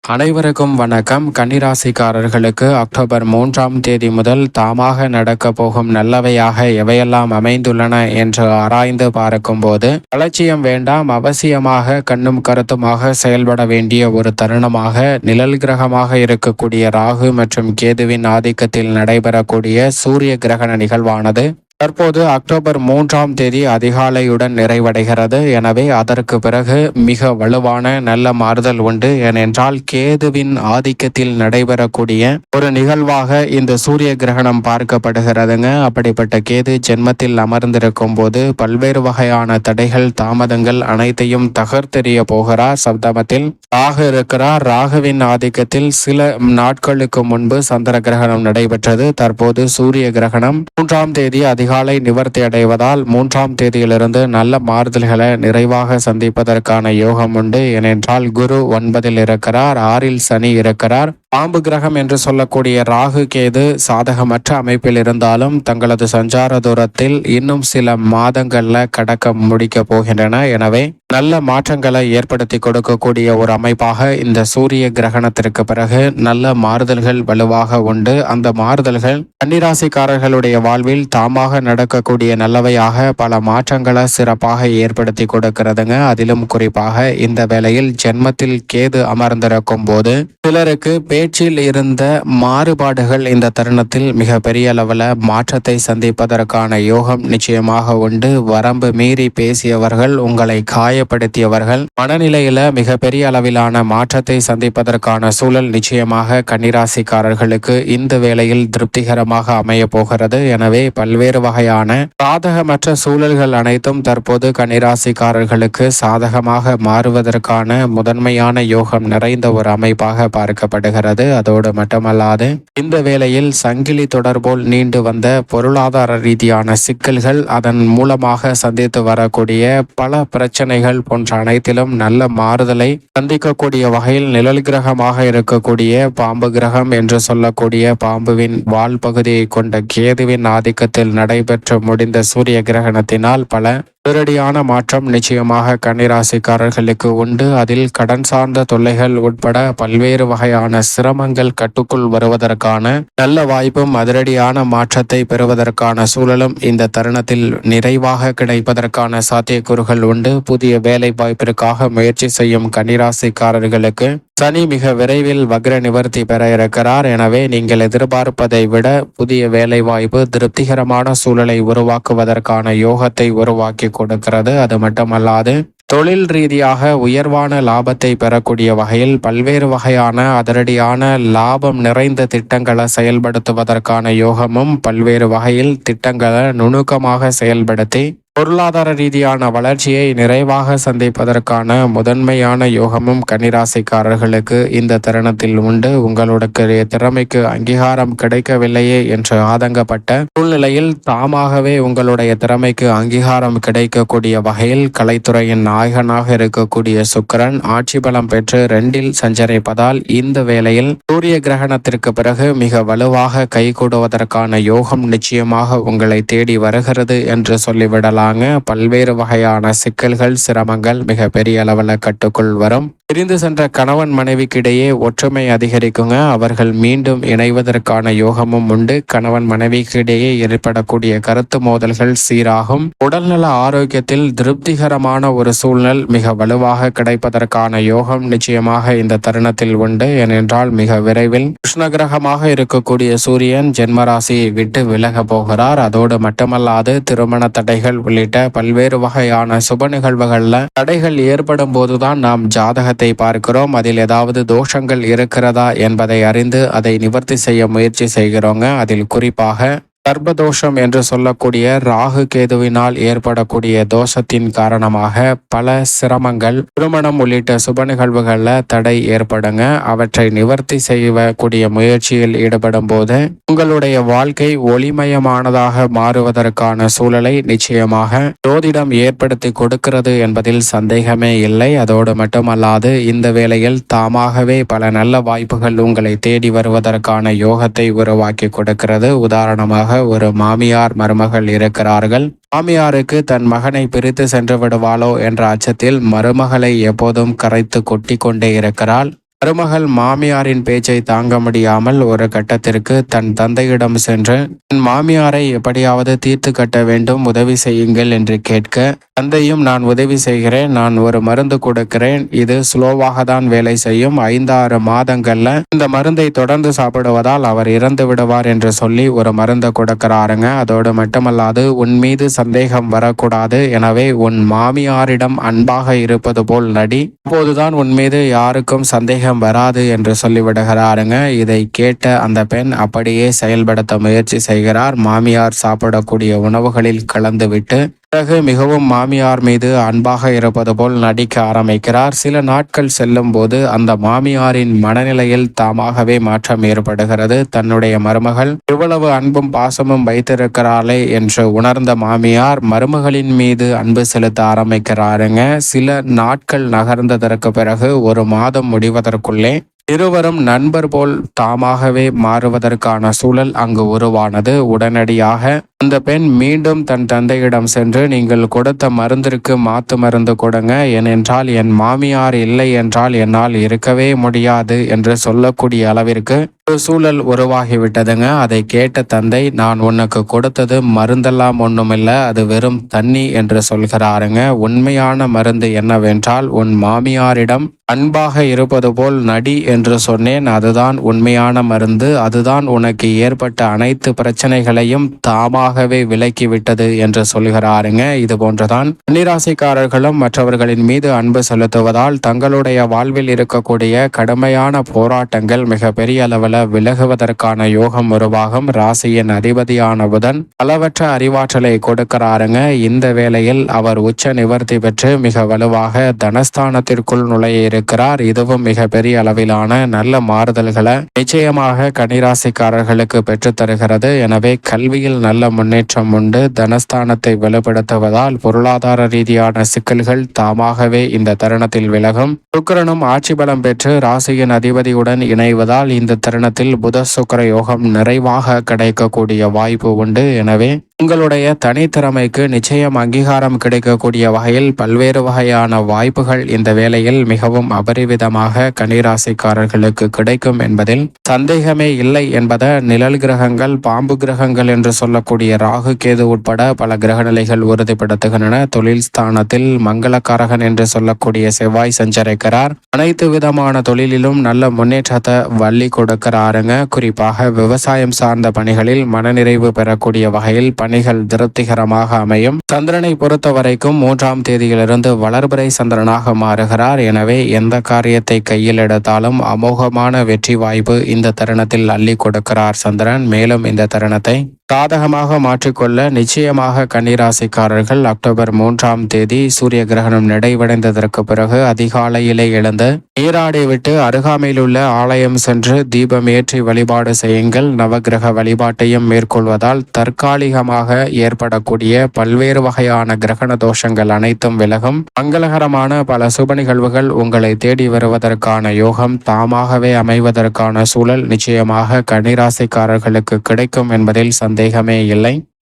அனைவருக்கும் வணக்கம். கன்னிராசிக்காரர்களுக்கு அக்டோபர் 3ஆம் தேதி முதல் தாமாக நடக்க போகும் நல்லவையாக எவையெல்லாம் அமைந்துள்ளன என்று ஆராய்ந்து பார்க்கும்போது, அலட்சியம் வேண்டாம், அவசியமாக கண்ணும் கருத்துமாக செயல்பட வேண்டிய ஒரு தருணமாக நிழல் கிரகமாக இருக்கக்கூடிய ராகு மற்றும் கேதுவின் ஆதிக்கத்தில் நடைபெறக்கூடிய சூரிய கிரகண நிகழ்வானது தற்போது அக்டோபர் 3ஆம் தேதி அதிகாலையுடன் நிறைவடைகிறது. எனவே அதற்கு பிறகு மிக வலுவான நல்ல மாறுதல் உண்டு. ஏனென்றால் கேதுவின் ஆதிக்கத்தில் நடைபெறக்கூடிய ஒரு நிகழ்வாக இந்த சூரிய கிரகணம் பார்க்கப்படுகிறதுங்க. அப்படிப்பட்ட கேது ஜென்மத்தில் அமர்ந்திருக்கும் போது பல்வேறு வகையான தடைகள் தாமதங்கள் அனைத்தையும் தகர்த்தெறிய போகிறார். சப்தமத்தில் ராகு இருக்கிறார். ராகுவின் ஆதிக்கத்தில் சில நாட்களுக்கு முன்பு சந்திர கிரகணம் நடைபெற்றது. தற்போது சூரிய கிரகணம் 3ஆம் தேதி அதிகாலை நிவர்த்தி அடைவதால் 3ஆம் தேதியிலிருந்து நல்ல மாறுதல்களை நிறைவாக சந்திப்பதற்கான யோகம் உண்டு. ஏனென்றால் குரு 9இல் இருக்கிறார், 6இல் சனி இருக்கிறார். பாம்பு கிரகம் என்று சொல்லக்கூடிய ராகு கேது சாதகமற்ற அமைப்பில் இருந்தாலும் தங்களது சஞ்சார தூரத்தில் இன்னும் சில மாதங்கள்ல கடக்க முடிக்க போகின்றன. எனவே நல்ல மாற்றங்களை ஏற்படுத்தி கொடுக்கக்கூடிய ஒரு அமைப்பாக இந்த சூரிய கிரகணத்திற்கு பிறகு நல்ல மாறுதல்கள் வலுவாக உண்டு. அந்த மாறுதல்கள் கன்னிராசிக்காரர்களுடைய வாழ்வில் தாமாக நடக்கக்கூடிய நல்லவையாக பல மாற்றங்களை சிறப்பாக ஏற்படுத்தி கொடுக்கிறதுங்க. அதிலும் குறிப்பாக இந்த வேளையில் ஜென்மத்தில் கேது அமர்ந்திருக்கும் போது சிலருக்கு பேச்சில் இருந்த மாறுபாடுகள் இந்த தருணத்தில் மிக பெரிய அளவில் மாற்றத்தை சந்திப்பதற்கான யோகம் நிச்சயமாக உண்டு. வரம்பு மீறி பேசியவர்கள், உங்களை காயப்படுத்தியவர்கள் மனநிலையில மிக பெரிய அளவிலான மாற்றத்தை சந்திப்பதற்கான சூழல் நிச்சயமாக கன்னிராசிக்காரர்களுக்கு இந்த வேளையில் திருப்திகரமாக அமைய போகிறது. எனவே பல்வேறு வகையான சாதகமற்ற சூழல்கள் அனைத்தும் தற்போது கன்னிராசிக்காரர்களுக்கு சாதகமாக மாறுவதற்கான முதன்மையான யோகம் நிறைந்த ஒரு அமைப்பாக பார்க்கப்படுகிறது. அதோடு மட்டுமல்லாது இந்த வேளையில் சங்கிலி தொடர்போல் நீண்டு வந்த பொருளாதார ரீதியான சிக்கல்கள், அதன் மூலமாக சந்தித்து வரக்கூடிய பல பிரச்சனைகள் போன்ற அனைத்திலும் நல்ல மாறுதலை சந்திக்கக்கூடிய வகையில் நிழல் கிரகமாக இருக்கக்கூடிய பாம்பு கிரகம் என்று சொல்லக்கூடிய பாம்புவின் வால் பகுதியை கொண்ட கேதுவின் ஆதிக்கத்தில் நடைபெற்று முடிந்த சூரிய கிரகணத்தினால் பல அதிரடியான மாற்றம் நிச்சயமாக கன்னிராசிக்காரர்களுக்கு உண்டு. அதில் கடன் சார்ந்த தொல்லைகள் உட்பட பல்வேறு வகையான சிரமங்கள் கட்டுக்குள் வருவதற்கான நல்ல வாய்ப்பும் அதிரடியான மாற்றத்தை பெறுவதற்கான சூழலும் இந்த தருணத்தில் நிறைவாக கிடைப்பதற்கான சாத்தியக்கூறுகள் உண்டு. புதிய வேலை வாய்ப்பிற்காக முயற்சி செய்யும் கன்னிராசிக்காரர்களுக்கு சனி மிக விரைவில் வக்ர நிவர்த்தி பெற இருக்கிறார். எனவே நீங்கள் எதிர்பார்ப்பதை விட புதிய வேலை வாய்ப்பு திருப்திகரமான சூழலை உருவாக்குவதற்கான யோகத்தை உருவாக்கி கொடுக்கிறது. அது மட்டுமல்லாது தொழில் ரீதியாக உயர்வான லாபத்தை பெறக்கூடிய வகையில் பல்வேறு வகையான அதிரடியான லாபம் நிறைந்த திட்டங்களை செயல்படுத்துவதற்கான யோகமும் பல்வேறு வகையில் திட்டங்களை நுணுக்கமாக செயல்படுத்தி பொருளாதார ரீதியான வளர்ச்சியை நிறைவாக சந்திப்பதற்கான முதன்மையான யோகமும் கன்னிராசிக்காரர்களுக்கு இந்த தருணத்தில் உண்டு. உங்களுடைய திறமைக்கு அங்கீகாரம் கிடைக்கவில்லையே என்று ஆதங்கப்பட்ட சூழ்நிலையில் தாமாகவே உங்களுடைய திறமைக்கு அங்கீகாரம் கிடைக்கக்கூடிய வகையில் கலைத்துறையின் நாயகனாக இருக்கக்கூடிய சுக்கிரன் ஆட்சி பலம் பெற்று 2இல் சஞ்சரிப்பதால் இந்த வேளையில் சூரிய கிரகணத்திற்கு பிறகு மிக வலுவாக கைகூடுவதற்கான யோகம் நிச்சயமாக உங்களை தேடி வருகிறது என்று சொல்லிவிடலாம். பல்வேறு வகையான சிக்கல்கள் சிரமங்கள் மிக பெரிய அளவில் கட்டுக்குள் வரும். பிரிந்து சென்ற கணவன் மனைவிக்கிடையே ஒற்றுமை அதிகரிக்குங்க. அவர்கள் மீண்டும் இணைவதற்கான யோகமும் உண்டு. கணவன் மனைவிக்கிடையே ஏற்படக்கூடிய கருத்து மோதல்கள் சீராகும். உடல்நல ஆரோக்கியத்தில் திருப்திகரமான ஒரு சூழ்நிலை மிக வலுவாக கிடைப்பதற்கான யோகம் நிச்சயமாக இந்த தருணத்தில் உண்டு. ஏனென்றால் மிக விரைவில் கிருஷ்ண கிரகமாக இருக்கக்கூடிய சூரியன் ஜென்மராசியை விட்டு விலக போகிறார். அதோடு மட்டுமல்லாது திருமண தடைகள் உள்ளிட்ட பல்வேறு வகையான சுப நிகழ்வுகள்ல தடைகள் ஏற்படும் போதுதான் நாம் ஜாதகத்தை பார்க்கிறோம். அதில் ஏதாவது தோஷங்கள் இருக்கிறதா என்பதை அறிந்து அதை நிவர்த்தி செய்ய முயற்சி செய்கிறோங்க. அதில் குறிப்பாக சர்ப்பதோஷம் என்று சொல்லக்கூடிய ராகு கேதுவினால் ஏற்படக்கூடிய தோஷத்தின் காரணமாக பல சிரமங்கள், திருமணம் உள்ளிட்ட சுப நிகழ்வுகளில் தடை ஏற்படுங்க. அவற்றை நிவர்த்தி செய்யக்கூடிய முயற்சியில் ஈடுபடும் போது உங்களுடைய வாழ்க்கை ஒளிமயமானதாக மாறுவதற்கான சூழலை நிச்சயமாக ஜோதிடம் ஏற்படுத்தி கொடுக்கிறது என்பதில் சந்தேகமே இல்லை. அதோடு மட்டுமல்லாது இந்த வேளையில் தாமாகவே பல நல்ல வாய்ப்புகள் உங்களை தேடி வருவதற்கான யோகத்தை உருவாக்கி கொடுக்கிறது. உதாரணமாக ஒரு மாமியார் மருமகள் இருக்கிறார்கள். மாமியாருக்கு தன் மகனை பிரித்து சென்று விடுவாளோ என்ற அச்சத்தில் மருமகளை எப்போதும் கரைத்து கொட்டி கொண்டே இருக்கிறாள். மருமகள் மாமியாரின் பேச்சை தாங்க முடியாமல் ஒரு கட்டத்திற்கு தன் தந்தையிடம் சென்று என் மாமியாரை எப்படியாவது தீர்த்து கட்ட வேண்டும், உதவி செய்யுங்கள் என்று கேட்க, தந்தையும் நான் உதவி செய்கிறேன், நான் ஒரு மருந்து கொடுக்கிறேன், இது ஸ்லோவாக தான் வேலை செய்யும், 5-6 மாதங்கள்ல இந்த மருந்தை தொடர்ந்து சாப்பிடுவதால் அவர் இறந்து விடுவார் என்று சொல்லி ஒரு மருந்தை கொடுக்கிறாருங்க. அதோடு மட்டுமல்லாது உன் மீது சந்தேகம் வரக்கூடாது, எனவே உன் மாமியாரிடம் அன்பாக இருப்பது போல் நடி, அப்போதுதான் உன் மீது யாருக்கும் சந்தேகம் வராது என்று சொல்லிவிடுகிறாருங்க. இதை கேட்ட அந்த பெண் அப்படியே செயல்படுத்த முயற்சி செய்கிறார். மாமியார் சாப்பிடக்கூடிய உணவுகளில் கலந்துவிட்டு பிறகு மிகவும் மாமியார் மீது அன்பாக இருப்பது போல் நடிக்க ஆரம்பிக்கிறார். சில நாட்கள் செல்லும் போது அந்த மாமியாரின் மனநிலையில் தாமாகவே மாற்றம் ஏற்படுகிறது. தன்னுடைய மருமகள் இவ்வளவு அன்பும் பாசமும் வைத்திருக்கிறாளே என்று உணர்ந்த மாமியார் மருமகளின் மீது அன்பு செலுத்த ஆரம்பிக்கிறாருங்க. சில நாட்கள் நகர்ந்ததற்கு பிறகு 1 மாதம் முடிவதற்குள்ளே இருவரும் நண்பர் போல் தாமாகவே மாறுவதற்கான சூழல் அங்கு உருவானது. உடனடியாக அந்த பெண் மீண்டும் தன் தந்தையிடம் சென்று, நீங்கள் கொடுத்த மருந்திற்கு மாத்து மருந்து கொடுங்க, ஏனென்றால் என் மாமியார் இல்லை என்றால் என்னால் இருக்கவே முடியாது என்று சொல்லக்கூடிய அளவிற்கு ஒரு சூழல் உருவாகிவிட்டதுங்க. அதை கேட்ட தந்தை, நான் உனக்கு கொடுத்தது மருந்தெல்லாம் ஒண்ணுமில்ல, அது வெறும் தண்ணி என்று சொல்கிறாருங்க. உண்மையான மருந்து என்னவென்றால் உன் மாமியாரிடம் அன்பாக இருப்பது போல் நடி என்று சொன்னேன், அதுதான் உண்மையான மருந்து, அதுதான் உனக்கு ஏற்பட்ட அனைத்து பிரச்சனைகளையும் தாமாகவே விலக்கிவிட்டது என்று சொல்கிறாருங்க. இது போன்றுதான் கன்னிராசிக்காரர்களும் மற்றவர்களின் மீது அன்பு செலுத்துவதால் தங்களுடைய வாழ்வில் இருக்கக்கூடிய கடுமையான போராட்டங்கள் மிக பெரிய அளவில் விலகுவதற்கான யோகம் உருவாகும். ராசியின் அதிபதியான புதன் அளவற்ற அறிவாற்றலை கொடுக்கிறாருங்க. இந்த வேளையில் அவர் உச்ச நிவர்த்தி பெற்று மிக வலுவாக தனஸ்தானத்திற்குள் நுழைய இருக்கிறார். இதுவும் மிக பெரிய அளவிலான நல்ல மாறுதல்களை நிச்சயமாக கன்னிராசிக்காரர்களுக்கு பெற்றுத் தருகிறது. எனவே கல்வியில் நல்ல முன்னேற்றம் உண்டு. தனஸ்தானத்தை வலுப்படுத்துவதால் பொருளாதார ரீதியான சிக்கல்கள் தாமாகவே இந்த தருணத்தில் விலகும். சுக்கிரனும் ஆட்சி பலம் பெற்று ராசியின் அதிபதியுடன் இணைவதால் இந்த தருணத்தில் புத சுக்கிர யோகம் நிறைவாக கிடைக்கக்கூடிய வாய்ப்பு உண்டு. எனவே உங்களுடைய தனித்திறமைக்கு நிச்சயம் அங்கீகாரம் கிடைக்கக்கூடிய வகையில் பல்வேறு வகையான வாய்ப்புகள் இந்த வேளையில் மிகவும் அபரிவிதமாக கன்னிராசிக்காரர்களுக்கு கிடைக்கும் என்பதில் சந்தேகமே இல்லை என்பதை நிழல் கிரகங்கள், பாம்பு கிரகங்கள் என்று சொல்லக்கூடிய ராகு கேது உட்பட பல கிரகநிலைகள் உறுதிப்படுத்துகின்றன. தொழில் ஸ்தானத்தில் மங்களக்காரகன் என்று சொல்லக்கூடிய செவ்வாய் சஞ்சரிக்கிறார். அனைத்து விதமான தொழிலிலும் நல்ல முன்னேற்றத்தை வள்ளி கொடுக்கிறாருங்க. குறிப்பாக விவசாயம் சார்ந்த பணிகளில் மனநிறைவு பெறக்கூடிய வகையில் பணிகள் திருப்திகரமாக அமையும். சந்திரனை பொறுத்த வரைக்கும் 3ஆம் தேதியிலிருந்து வளர்பிறை சந்திரனாக மாறுகிறார். எனவே எந்த காரியத்தை கையில் எடுத்தாலும் அமோகமான வெற்றி வாய்ப்பு இந்த தருணத்தில் அள்ளி கொடுக்கிறார் சந்திரன். மேலும் இந்த தருணத்தை சாதகமாக மாற்றிக்கொள்ள நிச்சயமாக கன்னிராசிக்காரர்கள் அக்டோபர் 3ஆம் தேதி சூரிய கிரகணம் நிறைவடைந்ததற்கு பிறகு அதிகாலையிலே எழுந்து நீராடி விட்டு அருகாமையில் உள்ள ஆலயம் சென்று தீபம் ஏற்றி வழிபாடு செய்யுங்கள். நவகிரக வழிபாட்டையும் மேற்கொள்வதால் தற்காலிகமாக ஏற்படக்கூடிய பல்வேறு வகையான கிரகண தோஷங்கள் அனைத்தும் விலகும். மங்களகரமான பல சுப நிகழ்வுகள் உங்களை தேடி வருவதற்கான யோகம் தாமாகவே அமைவதற்கான சூழல் நிச்சயமாக கன்னிராசிக்காரர்களுக்கு கிடைக்கும் என்பதில் சந்தேகமே இல்லை.